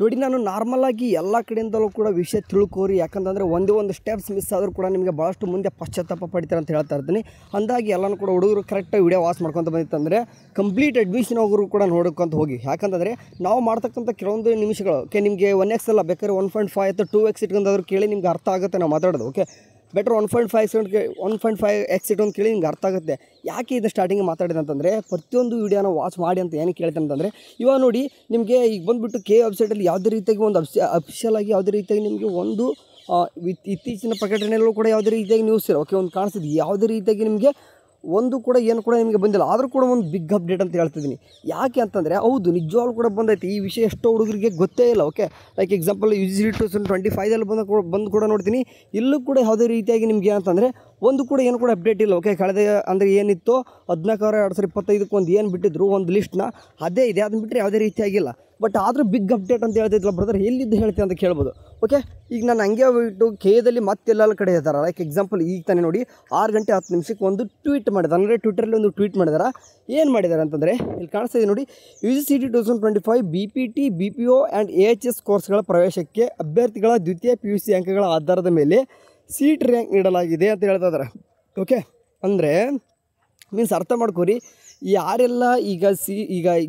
ನೋಡಿ, ನಾನು ನಾರ್ಮಲಾಗಿ ಎಲ್ಲ ಕಡೆಯಿಂದಲೂ ಕೂಡ ವಿಷಯ ತಿಳ್ಕೋರಿ, ಯಾಕಂತಂದರೆ ಒಂದೇ ಒಂದು ಸ್ಟೆಪ್ಸ್ ಮಿಸ್ ಆದರೂ ಕೂಡ ನಿಮಗೆ ಭಾಳಷ್ಟು ಮುಂದೆ ಪಶ್ಚಾತ್ತಾಪ ಪಡಿತಾರೆ ಅಂತ ಹೇಳ್ತಾ ಇರ್ತೀನಿ. ಅಂದಾಗಿ ಎಲ್ಲನೂ ಕೂಡ ಹುಡುಗರು ಕರೆಕ್ಟಾಗಿ ವಿಡಿಯೋ ವಾಚ್ ಮಾಡ್ಕೊತ ಬಂದಿತ್ತಂದರೆ ಕಂಪ್ಲೀಟ್ ಅಡ್ಮಿಷನ್ ಹೋಗೋರು ಕೂಡ ನೋಡ್ಕೊಂತ ಹೋಗಿ. ಯಾಕಂತಂದರೆ ನಾವು ಮಾಡ್ತಕ್ಕಂಥ ಕೆಲವೊಂದು ನಿಮಿಷಗಳು ನಿಮಗೆ 1x ಅಲ್ಲ, ಬೇಕಾದ್ರೆ 1.5 ಅಥವಾ 2x ಇಟ್ಕೊಂಡಾದ್ರೂ ಕೇಳಿ ನಿಮ್ಗೆ ಅರ್ಥ ಆಗುತ್ತೆ ನಾವು ಮಾತಾಡೋದು. ಓಕೆ, ಬೆಟರ್ 1.5x ಇಟ್ಟು ಅಂತ ಕೇಳಿ ನಿಮ್ಗೆ ಅರ್ಥ ಆಗುತ್ತೆ. ಯಾಕೆ ಇದು ಸ್ಟಾರ್ಟಿಂಗ್ ಮಾತಾಡಿದೆ ಅಂತಂದರೆ, ಪ್ರತಿಯೊಂದು ವೀಡಿಯೋನ ವಾಚ್ ಮಾಡಿ ಅಂತ ಏನಕ್ಕೆ ಹೇಳ್ತೇನೆ ಅಂತಂದರೆ, ಇವಾಗ ನೋಡಿ ನಿಮಗೆ ಈಗ ಬಂದುಬಿಟ್ಟು ವೆಬ್ಸೈಟಲ್ಲಿ ಯಾವುದೇ ರೀತಿಯಾಗಿ ಒಂದು ಅಫಿಷಿಯಲ್ ಆಗಿ ಯಾವುದೇ ರೀತಿಯಾಗಿ ನಿಮಗೆ ಒಂದು ಇತ್ತೀಚಿನ ಪ್ರಕಟಣೆಯಲ್ಲೂ ಕೂಡ ಯಾವುದೇ ರೀತಿಯಾಗಿ ನ್ಯೂಸ್ ಇಲ್ಲ. ಓಕೆ, ಒಂದು ಕಾಣಿಸ್ತಿದೆ, ಯಾವುದೇ ರೀತಿಯಾಗಿ ನಿಮಗೆ ಒಂದು ಕೂಡ ಏನು ಕೂಡ ನಿಮಗೆ ಬಂದಿಲ್ಲ. ಆದರೂ ಕೂಡ ಒಂದು ಬಿಗ್ ಅಪ್ಡೇಟ್ ಅಂತ ಹೇಳ್ತಿದ್ದೀನಿ. ಯಾಕೆ ಅಂತಂದರೆ ಹೌದು, ನಿಜವಾಗ್ಲೂ ಕೂಡ ಬಂದೈತಿ ಈ ವಿಷಯ. ಎಷ್ಟೋ ಹುಡುಗರಿಗೆ ಗೊತ್ತೇ ಇಲ್ಲ. ಓಕೆ, ಲೈಕ್ ಎಕ್ಸಾಂಪಲ್ UGC 2025 ಬಂದು ಕೂಡ ನೋಡ್ತೀನಿ, ಇಲ್ಲೂ ಕೂಡ ಯಾವುದೇ ರೀತಿಯಾಗಿ ನಿಮಗೆ ಅಂತಂದರೆ ಒಂದು ಕೂಡ ಏನು ಕೂಡ ಅಪ್ಡೇಟ್ ಇಲ್ಲ. ಓಕೆ, ಕಳೆದ ಅಂದರೆ ಏನಿತ್ತು 14/2025 ಒಂದು ಏನು ಬಿಟ್ಟಿದ್ರು ಒಂದು ಲಿಸ್ಟ್ನ, ಅದೇ ಇದೆ. ಅದನ್ನ ಬಿಟ್ಟರೆ ಯಾವುದೇ ರೀತಿಯಾಗಿಲ್ಲ. ಬಟ್ ಆದರೂ ಬಿಗ್ ಅಪ್ಡೇಟ್ ಅಂತ ಹೇಳ್ತಿದ್ದಿಲ್ಲ ಬ್ರದರ್, ಎಲ್ಲಿದ್ದು ಹೇಳ್ತೀವಿ ಅಂತ ಕೇಳ್ಬೋದು. ಓಕೆ, ಈಗ ನಾನು ಹಂಗೆ ಬಿಟ್ಟು ಕೆದಲ್ಲಿ ಮತ್ತೆಲ್ಲ ಕಡೆ ಇದ್ದಾರೆ. ಲೈಕ್ ಎಕ್ಸಾಂಪಲ್ ಈಗ ತಾನೇ ನೋಡಿ 6:10 ಒಂದು ಟ್ವೀಟ್ ಮಾಡಿದ್ದಾರೆ. ಅಂದರೆ ಟ್ವಿಟರಲ್ಲಿ ಒಂದು ಟ್ವೀಟ್ ಮಾಡಿದ್ದಾರೆ. ಏನು ಮಾಡಿದ್ದಾರೆ ಅಂತಂದರೆ ಇಲ್ಲಿ ಕಾಣಿಸ್ತಾ ಇದೆ ನೋಡಿ, UGC 2025 BPT BPO and AHS ಕೋರ್ಸ್ಗಳ ಪ್ರವೇಶಕ್ಕೆ ಅಭ್ಯರ್ಥಿಗಳ ದ್ವಿತೀಯ PUC ಅಂಕಗಳ ಆಧಾರದ ಮೇಲೆ ಸೀಟ್ ರ್ಯಾಂಕ್ ನೀಡಲಾಗಿದೆ ಅಂತ ಹೇಳ್ತಾ ಇದ್ದಾರೆ. ಓಕೆ, ಅಂದರೆ ಮೀನ್ಸ್ ಅರ್ಥ ಮಾಡ್ಕೋರಿ, ಯಾರೆಲ್ಲ ಈಗ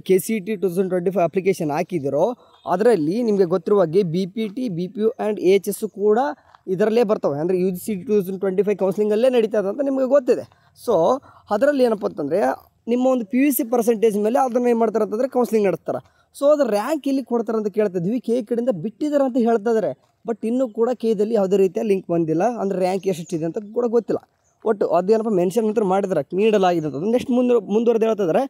KCET 2025 ಅಪ್ಲಿಕೇಶನ್ ಹಾಕಿದಿರೋ ಅದರಲ್ಲಿ ನಿಮಗೆ ಗೊತ್ತಿರುವ ಹಾಗೆ BPT BPO ಆ್ಯಂಡ್ AHS ಕೂಡ ಇದರಲ್ಲೇ ಬರ್ತವೆ. ಅಂದರೆ UGC 2025 ಕೌನ್ಸಿಲಿಂಗಲ್ಲೇ ನಡೀತದೆ ಅಂತ ನಿಮಗೆ ಗೊತ್ತಿದೆ. ಸೊ ಅದರಲ್ಲಿ ಏನಪ್ಪ ಅಂತಂದರೆ ನಿಮ್ಮ ಒಂದು PUC ಪರ್ಸೆಂಟೇಜ್ ಮೇಲೆ ಅದನ್ನು ಏನು ಮಾಡ್ತಾರೆ ಅಂತಂದರೆ ಕೌನ್ಸಿಲಿಂಗ್ ನಡೆಸ್ತಾರೆ. ಸೊ ಅದು ರ್ಯಾಂಕ್ ಎಲ್ಲಿ ಕೊಡ್ತಾರೆ ಅಂತ ಕೇಳ್ತಿದ್ವಿ. ಕಡೆಯಿಂದ ಬಿಟ್ಟಿದ್ದಾರೆ ಅಂತ ಹೇಳ್ತಾ ಇದ್ದಾರೆ. ಬಟ್ ಇನ್ನೂ ಕೂಡ ಕೆದಲ್ಲಿ ಯಾವುದೇ ರೀತಿಯ ಲಿಂಕ್ ಬಂದಿಲ್ಲ. ಅಂದರೆ ರ್ಯಾಂಕ್ ಎಷ್ಟಿದೆ ಅಂತ ಕೂಡ ಗೊತ್ತಿಲ್ಲ. ಒಟ್ಟು ಅದೇನಪ್ಪ ಮೆನ್ಷನ್ ಮಾತ್ರ ಮಾಡಿದ್ರೆ ನೀಡಲಾಗಿದೆ ಅಂತ. ನೆಕ್ಸ್ಟ್ ಮುಂದುವರೆದು ಹೇಳ್ತಿದ್ದಾರೆ,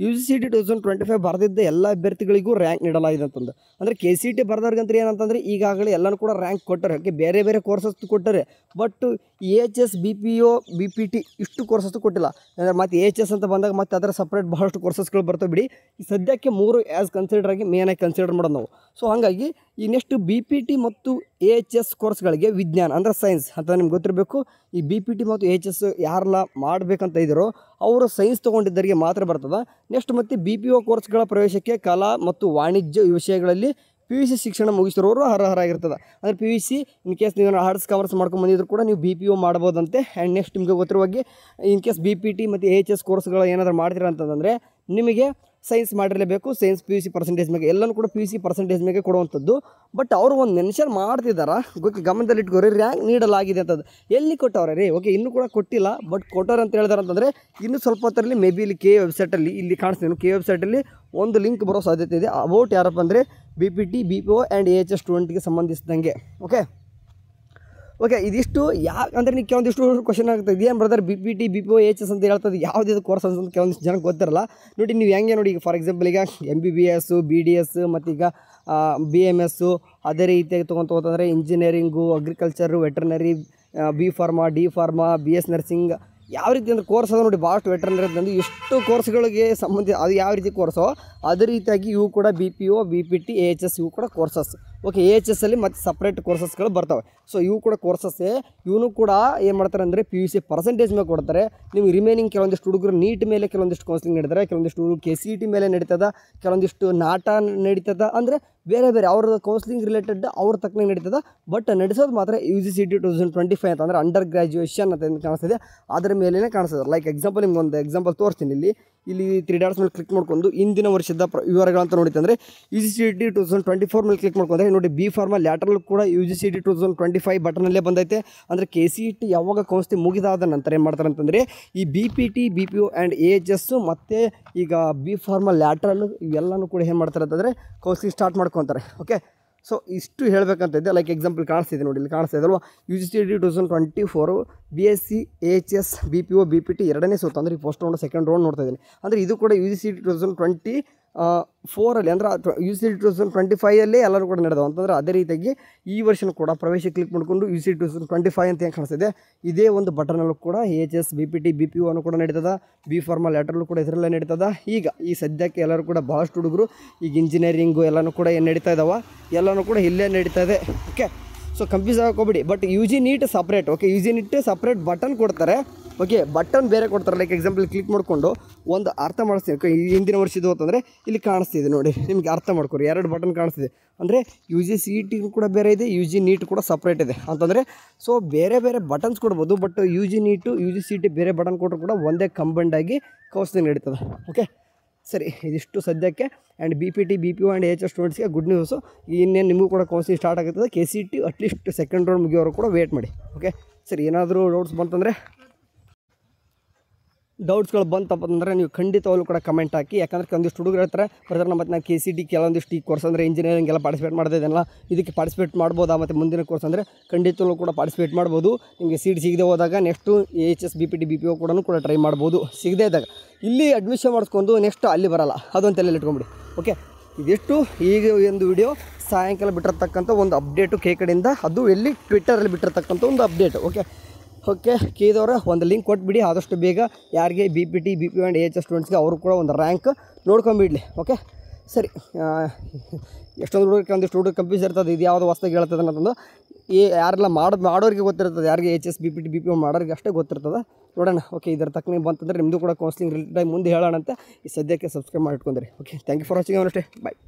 UGC 2025 ಬರೆದಿದ್ದ ಎಲ್ಲ ಅಭ್ಯರ್ಥಿಗಳಿಗೂ ರ್ಯಾಂಕ್ ನೀಡಲಾಗಿದೆ ಅಂತಂದು. ಅಂದರೆ KCET ಬರೆದವ್ರಿಗಂತ ಏನಂತಂದರೆ ಈಗಾಗಲೇ ಎಲ್ಲನೂ ಕೂಡ ರ್ಯಾಂಕ್ ಕೊಟ್ಟರೆ. ಓಕೆ, ಬೇರೆ ಬೇರೆ ಕೋರ್ಸಸ್ ಕೊಟ್ಟರೆ, ಬಟ್ AHS BPO BPT ಇಷ್ಟು ಕೋರ್ಸಸ್ ಕೊಟ್ಟಿಲ್ಲ. ಅಂದರೆ ಮತ್ತು AHS ಅಂತ ಬಂದಾಗ ಮತ್ತು ಅದರ ಸಪ್ರೇಟ್ ಬಹಳಷ್ಟು ಕೋರ್ಸಸ್ಗಳು ಬರ್ತವೆ ಬಿಡಿ. ಈ ಸದ್ಯಕ್ಕೆ 3 ಆ್ಯಸ್ ಕನ್ಸಿಡರ್ ಆಗಿ ಮೇನಾಗಿ ಕನ್ಸಿಡರ್ ಮಾಡೋದು ನಾವು. ಸೊ ಹಾಗಾಗಿ ಈ ನೆಕ್ಸ್ಟ್ BPT ಮತ್ತು AHS ಕೋರ್ಸ್ಗಳಿಗೆ ವಿಜ್ಞಾನ ಅಂದರೆ ಸೈನ್ಸ್ ಅಂತ ನಿಮ್ಗೆ ಗೊತ್ತಿರಬೇಕು. ಈ BPT ಮತ್ತು AHS ಯಾರೆಲ್ಲ ಮಾಡಬೇಕಂತ ಇದ್ದಾರೋ ಅವರು ಸೈನ್ಸ್ ತೊಗೊಂಡಿದ್ದರಿಗೆ ಮಾತ್ರ ಬರ್ತದೆ. ನೆಕ್ಸ್ಟ್ ಮತ್ತು BPO ಕೋರ್ಸ್ಗಳ ಪ್ರವೇಶಕ್ಕೆ ಕಲಾ ಮತ್ತು ವಾಣಿಜ್ಯ ವಿಷಯಗಳಲ್ಲಿ PUC ಶಿಕ್ಷಣ ಮುಗಿಸಿರೋರು ಅರ್ಹರಾಗಿರ್ತದೆ. ಅಂದರೆ PUC ಇನ್ ಕೇಸ್ ನೀವು ಆರ್ಟ್ಸ್ ಕಾಮರ್ಸ್ ಮಾಡ್ಕೊಂಡು ಬಂದಿದ್ರು ಕೂಡ ನೀವು BPO ಮಾಡ್ಬೋದಂತೆ. ಆ್ಯಂಡ್ ನೆಕ್ಸ್ಟ್ ನಿಮಗೆ ಗೊತ್ತಿರುವಾಗೆ ಇನ್ ಕೇಸ್ BPT ಮತ್ತು AHS ಕೋರ್ಸ್ಗಳು ಏನಾದರೂ ಮಾಡ್ತೀರ ಅಂತಂದರೆ ನಿಮಗೆ ಸೈನ್ಸ್ ಮಾಡಿರಲೇಬೇಕು. ಸೈನ್ಸ್ PUC ಪರ್ಸೆಂಟೇಜ್ ಮೇಲೆ ಎಲ್ಲನೂ ಕೂಡ PUC ಪರ್ಸೆಂಟೇಜ್ ಮೇಲೆ ಕೊಡುವಂಥದ್ದು. ಬಟ್ ಅವರು ಒಂದು ಮೆನ್ಷನ್ ಮಾಡ್ತಿದ್ದಾರೆ, ಗಮನದಲ್ಲಿ ಇಟ್ಕೋರಿ, ರ್ಯಾಂಕ್ ನೀಡಲಾಗಿದೆ ಅಂತದ್ದು. ಎಲ್ಲಿ ಕೊಟ್ಟವ್ರೆ ರೀ? ಓಕೆ, ಇನ್ನೂ ಕೂಡ ಕೊಟ್ಟಿಲ್ಲ. ಬಟ್ ಕೊಟ್ಟವ್ರು ಅಂತ ಹೇಳಿದಾರೆ ಅಂತಂದರೆ ಇನ್ನೂ ಸ್ವಲ್ಪ ಹೊತ್ತರಲ್ಲಿ ಮೇ ಬಿ ಇಲ್ಲಿ ವೆಬ್ಸೈಟಲ್ಲಿ ಇಲ್ಲಿ ಕಾಣಿಸ್ತೀನಿ, ವೆಬ್ಸೈಟಲ್ಲಿ ಒಂದು ಲಿಂಕ್ ಬರೋ ಸಾಧ್ಯತೆ ಇದೆ. ಅಬೌಟ್ ಯಾರಪ್ಪ ಅಂದರೆ BPT BPO ಆ್ಯಂಡ್ AHS ಸ್ಟೂಡೆಂಟ್ಗೆ ಸಂಬಂಧಿಸಿದಂಗೆ. ಓಕೆ, ಇದಿಷ್ಟು ಯಾಕಂದರೆ ನೀವು ಕೆಲವೊಂದಿಷ್ಟು ಕ್ವಶನ್ ಆಗ್ತದೆ, ಏನು ಬ್ರದರ್ BPT BPO AHS ಅಂತ ಹೇಳ್ತದೆ, ಯಾವುದಿದು ಕೋರ್ಸ್ ಅಂತ ಕೆಲವೊಂದಿಷ್ಟು ಜನಕ್ಕೆ ಗೊತ್ತಿರಲ್ಲ. ನೋಡಿ, ನೀವು ಹೆಂಗೆ ನೋಡಿ, ಈಗ ಫಾರ್ ಎಕ್ಸಾಂಪಲ್ ಈಗ MBBS BDS ಮತ್ತು ಈಗ BMS ಅದೇ ರೀತಿಯಾಗಿ ತೊಗೊಂತಂದರೆ engineering, agriculture, veterinary, B Pharma D Pharma BS nursing, ಯಾವ ರೀತಿ ಅಂದರೆ ಕೋರ್ಸ್ ಅದ ನೋಡಿ ಭಾಳಷ್ಟು. ವೆಟರ್ನರಿ ಅಂತಂದು ಎಷ್ಟು ಕೋರ್ಸ್ಗಳಿಗೆ ಸಂಬಂಧಿಸಿ ಅದು ಯಾವ ರೀತಿ ಕೋರ್ಸೋ ಅದೇ ರೀತಿಯಾಗಿ ಇವು ಕೂಡ BPO BPT AHS ಇವು ಕೂಡ ಕೋರ್ಸಸ್. ಓಕೆ, AHS ಅಲ್ಲಿ ಮತ್ತು ಸಪ್ರೇಟ್ ಕೋರ್ಸಸ್ಗಳು ಬರ್ತವೆ. ಸೊ ಇವು ಕೂಡ ಕೋರ್ಸಸ್ಸೇ. ಇವನು ಕೂಡ ಏನು ಮಾಡ್ತಾರೆ ಅಂದರೆ PUC ಪರ್ಸೆಂಟೇಜ್ ಮೇಲೆ ಕೊಡ್ತಾರೆ. ನೀವು ರಿಮೈನಿಂಗ್ ಕೆಲವೊಂದಿಷ್ಟು ಹುಡುಗರು ನೀಟ್ ಮೇಲೆ ಕೆಲವೊಂದಿಷ್ಟು ಕೌನ್ಸಿಲಿಂಗ್ ನಡೀತಾರೆ, ಕೆಲವೊಂದಿಷ್ಟು ಹುಡುಗರು KCET ಮೇಲೆ ನಡೀತದ, ಕೆಲವೊಂದಿಷ್ಟು ನಾಟ ನಡೀತದ. ಅಂದರೆ ಬೇರೆ ಬೇರೆ ಅವ್ರದ್ದು ಕೌನ್ಸಿಲಿಂಗ್ ರಿಲೇಟೆಡ್ ಅವ್ರ ತಕ್ಕನಾಗಿ ನಡೀತದ. ಬಟ್ ನಡೆಸೋದು ಮಾತ್ರ UGC 2025 ಅಂತಂದರೆ ಅಂಡರ್ ಗ್ರ್ಯಾಜುಯೇಷನ್ ಅಂತ ಕಾಣಿಸ್ತಿದೆ, ಅದರ ಮೇಲೇ ಕಾಣಿಸ್ತದೆ. ಲೈಕ್ ಎಕ್ಸಾಂಪಲ್ ನಿಮ್ಗೊಂದು ಎಕ್ಸಾಂಪಲ್ ತೋರಿಸ್ತೀನಿ. ಇಲ್ಲಿ 3 ಡಾಟ್ಸ್ ಮೇಲೆ ಕ್ಲಿಕ್ ಮಾಡ್ಕೊಂಡು ಇಂದಿನ ವರ್ಷದ ವಿವರಗಳಂತ ನೋಡಿತಂದರೆ UGC 2024 ಮೇಲೆ ಕ್ಲಿಕ್ ಮಾಡ್ಕೊಂಡ್ರೆ ನೋಡಿ B Pharma ಲ್ಯಾಟ್ರಲ್ ಕೂಡ UGC 2025 ಬಟನಲ್ಲೇ ಬಂದೈತೆ. ಅಂದರೆ KCET ಯಾವಾಗ ಕೌನ್ಸಿಲಿಂಗ್ ಮುಗಿದಾದ ನಂತರ ಏನು ಮಾಡ್ತಾರೆ ಅಂತಂದರೆ ಈ BPT BPO ಆ್ಯಂಡ್ AHS ಮತ್ತು ಈಗ B Pharma ಲ್ಯಾಟ್ರಲ್ ಇವೆಲ್ಲನೂ ಕೂಡ ಏನು ಮಾಡ್ತಾರೆ ಅಂತಂದರೆ ಕೌನ್ಸಿಲಿಂಗ್ ಸ್ಟಾರ್ಟ್ ಮಾಡ್ಕೊತಾರೆ. ಓಕೆ, ಸೊ ಇಷ್ಟು ಹೇಳಬೇಕಂತಿದ್ದೆ. ಲೈಕ್ ಎಕ್ಸಾಂಪಲ್ ಕಾಣಿಸ್ತಿದೆ ನೋಡಿ, ಇಲ್ಲಿ ಕಾಣಿಸ್ತಾ ಇದಲ್ವ, UGC 2024 BSc AHS BPO BPT ಎರಡನೇ ಸೋತು. ಅಂದರೆ ಈ ಫಸ್ಟ್ ರೌಂಡ್ ಸೆಕೆಂಡ್ ರೌಂಡ್ ನೋಡ್ತಾ ಇದ್ದೀನಿ. ಅಂದರೆ ಇದು ಕೂಡ UGC 2024 ಅಂದರೆ UGC 2025 ಎಲ್ಲರೂ ಕೂಡ ನಡೆದವು ಅಂತಂದರೆ ಅದೇ ರೀತಿಯಾಗಿ ಈ ವರ್ಷನೂ ಕೂಡ ಪ್ರವೇಶ ಕ್ಲಿಕ್ ಮಾಡಿಕೊಂಡು UGC 2025 ಅಂತ ಏನು ಕಾಣಿಸ್ತಿದೆ ಇದೇ ಒಂದು ಬಟನಲ್ಲೂ ಕೂಡ AHS BPT BPO ಅನ್ನು ಕೂಡ ನಡೀತದ, B Pharma ಲ್ಯಾಟ್ರಲ್ಲೂ ಕೂಡ ಇದರಲ್ಲೇ ನಡೀತದ. ಈಗ ಈ ಸದ್ಯಕ್ಕೆ ಎಲ್ಲರೂ ಕೂಡ ಭಾಳಷ್ಟು ಹುಡುಗರು ಈಗ ಇಂಜಿನಿಯರಿಂಗು ಎಲ್ಲನೂ ಕೂಡ ಏನು ನಡೀತಾ ಇದ್ದಾವೆ, ಎಲ್ಲನೂ ಕೂಡ ಇಲ್ಲೇ ನಡೀತಾ ಇದೆ. ಓಕೆ, ಸೊ ಕನ್ಫ್ಯೂಸ್ ಆಗೋಗ್ಬಿಡಿ. But UG NEET separate. Okay, UG NEET separate button ಕೊಡ್ತಾರೆ. ಓಕೆ ಬಟನ್ ಬೇರೆ ಕೊಡ್ತಾರೆ. ಲೈಕ್ ಎಕ್ಸಾಂಪಲ್ ಕ್ಲಿಕ್ ಮಾಡಿಕೊಂಡು ಒಂದು ಅರ್ಥ ಮಾಡಿಸ್ತೀನಿ. ಹಿಂದಿನ ವರ್ಷದ್ದು ಅಂತಂದರೆ ಇಲ್ಲಿ ಕಾಣಿಸ್ತಿದೆ ನೋಡಿ, ನಿಮಗೆ ಅರ್ಥ ಮಾಡ್ಕೊರಿ. 2 ಬಟನ್ ಕಾಣಿಸ್ತಿದೆ ಅಂದರೆ U G C E T ಕೂಡ ಬೇರೆ ಇದೆ, ಯು ಜಿ ನೀಟ್ ಕೂಡ ಸಪ್ರೇಟ್ ಇದೆ ಅಂತಂದರೆ. ಸೊ ಬೇರೆ ಬೇರೆ ಬಟನ್ಸ್ ಕೊಡ್ಬೋದು, but U G NEET U G C E T ಬೇರೆ ಬಟನ್ ಕೊಟ್ಟರು ಕೂಡ ಒಂದೇ ಕಂಬೈಂಡಾಗಿ ಕೌನ್ಸಿಲಿಂಗ್ ನಡೀತದೆ. ಓಕೆ ಸರಿ, ಇದಿಷ್ಟು ಸದ್ಯಕ್ಕೆ. And B P T, B P U and H S ಸ್ಟೂಡೆಂಟ್ಸ್ಗೆ ಗುಡ್ ನ್ಯೂಸು. ಇನ್ನೇನು ನಿಮಗೂ ಕೂಡ ಕೌನ್ಸಿಲಿಂಗ್ ಸ್ಟಾರ್ಟ್ ಆಗುತ್ತದೆ. K C T at least second round ಮುಗಿಯೋರು ಕೂಡ ವೇಟ್ ಮಾಡಿ. ಓಕೆ ಸರಿ, ಏನಾದರೂ ಡೌಟ್ಸ್ ಬಂತಂದರೆ ಡೌಟ್ಸ್ಗಳು ಬಂತಪ್ಪಂದರೆ ನೀವು ಖಂಡಿತವಾಗ್ಲೂ ಕೂಡ ಕಮೆಂಟ್ ಹಾಕಿ. ಯಾಕಂದರೆ ಒಂದಿಷ್ಟು ಹುಡುಗರು ಹೇಳ್ತಾರೆ ಬರ್ತಾರೆ, ಮತ್ತು ನಾನು ಕೆ ಸಿ ಟಿ ಕೆಲವೊಂದಿಷ್ಟು ಈ ಕೋರ್ಸ್ ಅಂದರೆ ಇಂಜಿನಿಯರಿಂಗ್ ಎಲ್ಲ ಪಾರ್ಟಿಸಿಪೇಟ್ ಮಾಡ್ತಿದ್ದೆನಲ್ಲ, ಇದಕ್ಕೆ ಪಾರ್ಟಿಸಿಪೇಟ್ ಮಾಡ್ಬೋದಾ, ಮತ್ತು ಮುಂದಿನ ಕೋರ್ಸ್ ಅಂದರೆ ಖಂಡಿತವಾಗ್ಲೂ ಕೂಡ ಪಾರ್ಟಿಸಿಪೇಟ್ ಮಾಡ್ಬೋದು. ನಿಮಗೆ ಸೀಟ್ ಸಿಗದೆ ಹೋದಾಗ next H S B P T B P O ಕೂಡ ಟ್ರೈ ಮಾಡ್ಬೋದು. ಸಿಗದೇ ಇದ್ದಾಗ ಇಲ್ಲಿ ಅಡ್ಮಿಷನ್ ಮಾಡಿಸ್ಕೊಂಡು ನೆಕ್ಸ್ಟ್ ಅಲ್ಲಿ ಬರೋಲ್ಲ, ಅದೊಂದು ತಲೆಯಲ್ಲಿ ಇಟ್ಕೊಂಬಿಡಿ. ಓಕೆ ಇದಿಷ್ಟು ಈಗ ಒಂದು ವಿಡಿಯೋ. ಸಾಯಂಕಾಲ ಬಿಟ್ಟಿರ್ತಕ್ಕಂಥ ಒಂದು ಅಪ್ಡೇಟು ಕೆ ಕಡೆಯಿಂದ, ಅದು ಎಲ್ಲಿ ಟ್ವಿಟ್ಟರಲ್ಲಿ ಬಿಟ್ಟಿರ್ತಕ್ಕಂಥ ಒಂದು ಅಪ್ಡೇಟ್. ಓಕೆ ಕೇದವ್ರ ಒಂದು ಲಿಂಕ್ ಕೊಟ್ಬಿಡಿ ಆದಷ್ಟು ಬೇಗ. ಯಾರಿಗೆ B P T, B P and H S ಸ್ಟೂಡೆಂಟ್ಸ್ಗೆ ಅವರು ಕೂಡ ಒಂದು ರ್ಯಾಂಕ್ ನೋಡ್ಕೊಂಬಿಡಲಿ. ಓಕೆ ಸರಿ, ಎಷ್ಟೊಂದು ಹುಡುಗರಿಗೆ ಒಂದಿಷ್ಟು ಹುಡುಗರು ಕನ್ಫ್ಯೂಸ್ ಇರ್ತದೆ, ಇದು ಯಾವುದು ಹೊಸ್ದಾಗಿ ಹೇಳ್ತದೆ ಅನ್ನೋದೊಂದು. ಯಾರೆಲ್ಲ ಮಾಡೋರಿಗೆ ಗೊತ್ತಿರ್ತದೆ, ಯಾರಿಗೆ H S B P T B P ಮಾಡೋರಿಗೆ ಅಷ್ಟೇ ಗೊತ್ತಿರ್ತದೆ. ನೋಡೋಣ. ಓಕೆ ಇದರ ತಕ್ಕನೆ ಬಂತಂದರೆ ನಿಮ್ಮದು ಕೂಡ ಕೌನ್ಸಿಲಿಂಗ್ ರಿಲೇಟೆಡ್ ಮುಂದೆ ಹೇಳೋಣ ಅಂತ. ಈ ಸದ್ಯಕ್ಕೆ ಸಬ್ಸ್ಕ್ರೈಬ್ ಮಾಡಿ ಇಟ್ಕೊಂಡ್ರಿ. Okay thank you for watching. ಅವನಷ್ಟೇ ಬಾಯ್.